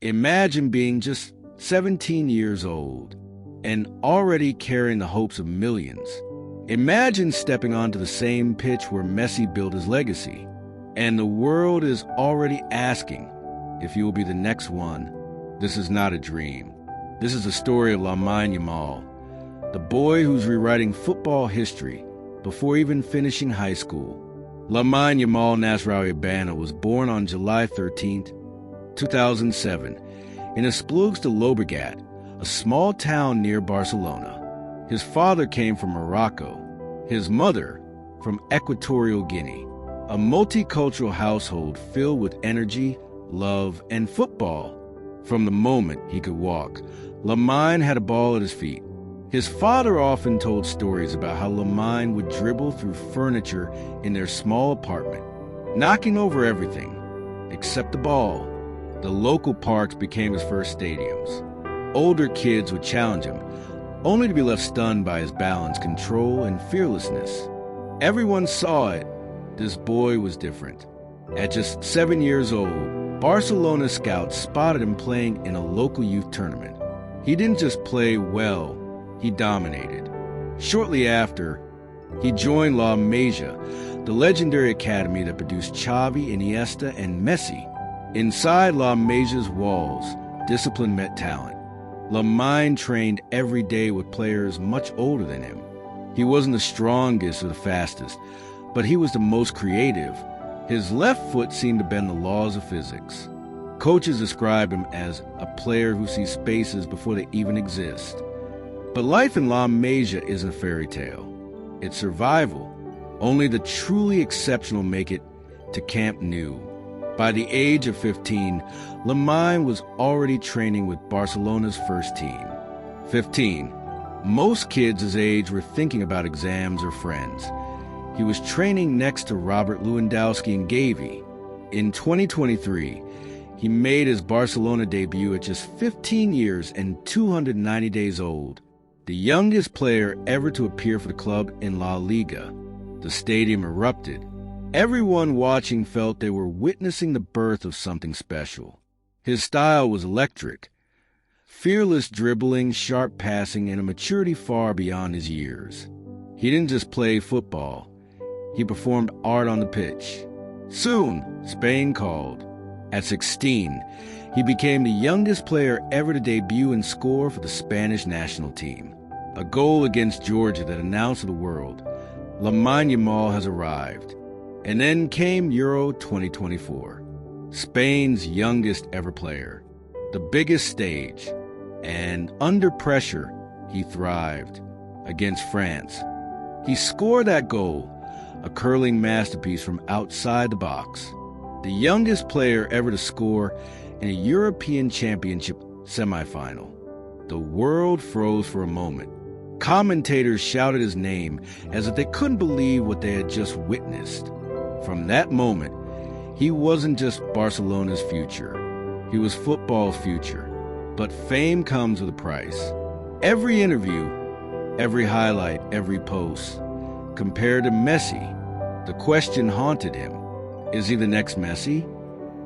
Imagine being just 17 years old and already carrying the hopes of millions. Imagine stepping onto the same pitch where Messi built his legacy, and the world is already asking if you will be the next one. This is not a dream. This is the story of Lamine Yamal, the boy who's rewriting football history before even finishing high school. Lamine Yamal Nasraoui was born on July 13, 2007, in Esplugues de Llobregat, a small town near Barcelona. His father came from Morocco, his mother from Equatorial Guinea, a multicultural household filled with energy, love, and football. From the moment he could walk, Lamine had a ball at his feet. His father often told stories about how Lamine would dribble through furniture in their small apartment, knocking over everything except the ball. The local parks became his first stadiums. Older kids would challenge him, only to be left stunned by his balance, control, and fearlessness. Everyone saw it. This boy was different. At just 7 years old, Barcelona scouts spotted him playing in a local youth tournament. He didn't just play well, he dominated. Shortly after, he joined La Masia, the legendary academy that produced Xavi, Iniesta, and Messi. Inside La Masia's walls, discipline met talent. Lamine trained every day with players much older than him. He wasn't the strongest or the fastest, but he was the most creative. His left foot seemed to bend the laws of physics. Coaches describe him as a player who sees spaces before they even exist. But life in La Masia isn't a fairy tale. It's survival. Only the truly exceptional make it to Camp Nou. By the age of 15, Lamine was already training with Barcelona's first team. 15. Most kids his age were thinking about exams or friends. He was training next to Robert Lewandowski and Gavi. In 2023, he made his Barcelona debut at just 15 years and 290 days old, the youngest player ever to appear for the club in La Liga. The stadium erupted. Everyone watching felt they were witnessing the birth of something special. His style was electric. Fearless dribbling, sharp passing, and a maturity far beyond his years. He didn't just play football. He performed art on the pitch. Soon, Spain called. At 16, he became the youngest player ever to debut and score for the Spanish national team. A goal against Georgia that announced to the world, Lamine Yamal has arrived. And then came Euro 2024, Spain's youngest ever player, the biggest stage. And under pressure, he thrived. Against France, he scored that goal, a curling masterpiece from outside the box. The youngest player ever to score in a European Championship semifinal. The world froze for a moment. Commentators shouted his name as if they couldn't believe what they had just witnessed. From that moment, he wasn't just Barcelona's future. He was football's future. But fame comes with a price. Every interview, every highlight, every post, compared to Messi, the question haunted him. Is he the next Messi?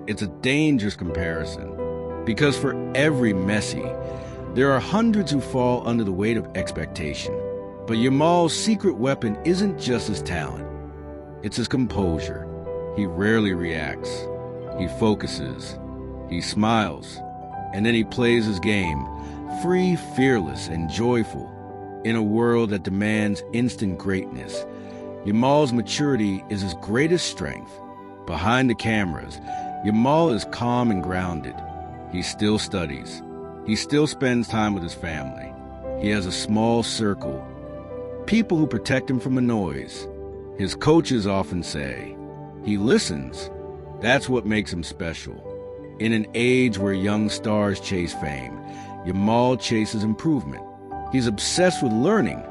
It's a dangerous comparison. Because for every Messi, there are hundreds who fall under the weight of expectation. But Yamal's secret weapon isn't just his talent. It's his composure. He rarely reacts. He focuses. He smiles. And then he plays his game, free, fearless, and joyful. In a world that demands instant greatness, Yamal's maturity is his greatest strength. Behind the cameras, Yamal is calm and grounded. He still studies. He still spends time with his family. He has a small circle, people who protect him from the noise. His coaches often say, he listens. That's what makes him special. In an age where young stars chase fame, Yamal chases improvement. He's obsessed with learning,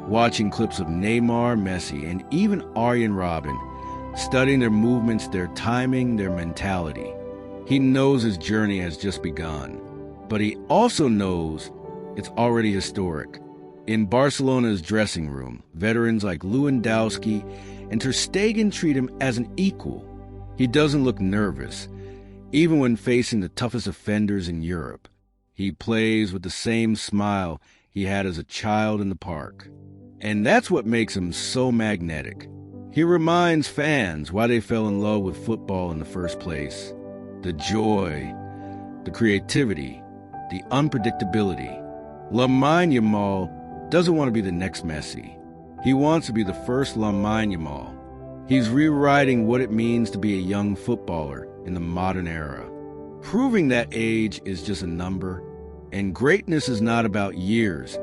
watching clips of Neymar, Messi, and even Arjen Robben, studying their movements, their timing, their mentality. He knows his journey has just begun, but he also knows it's already historic. In Barcelona's dressing room, veterans like Lewandowski and Ter Stegen treat him as an equal. He doesn't look nervous. Even when facing the toughest offenders in Europe, he plays with the same smile he had as a child in the park. And that's what makes him so magnetic. He reminds fans why they fell in love with football in the first place. The joy, the creativity, the unpredictability. Lamine Yamal doesn't want to be the next Messi. He wants to be the first Lamine Yamal. He's rewriting what it means to be a young footballer in the modern era, proving that age is just a number, and greatness is not about years,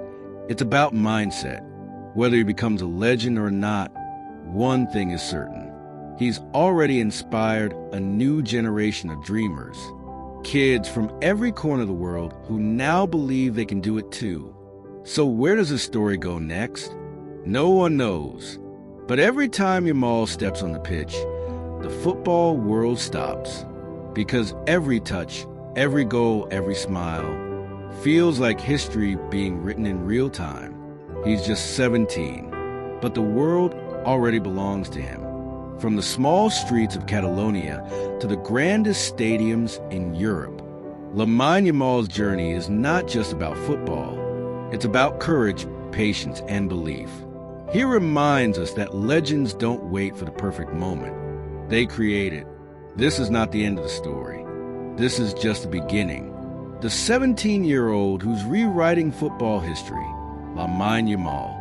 it's about mindset. Whether he becomes a legend or not, one thing is certain. He's already inspired a new generation of dreamers, kids from every corner of the world who now believe they can do it too. So where does the story go next? No one knows. But every time Yamal steps on the pitch, the football world stops. Because every touch, every goal, every smile feels like history being written in real time. He's just 17, but the world already belongs to him. From the small streets of Catalonia to the grandest stadiums in Europe, Lamine Yamal's journey is not just about football. It's about courage, patience, and belief. He reminds us that legends don't wait for the perfect moment. They create it. This is not the end of the story. This is just the beginning. The 17-year-old who's rewriting football history, Lamine Yamal.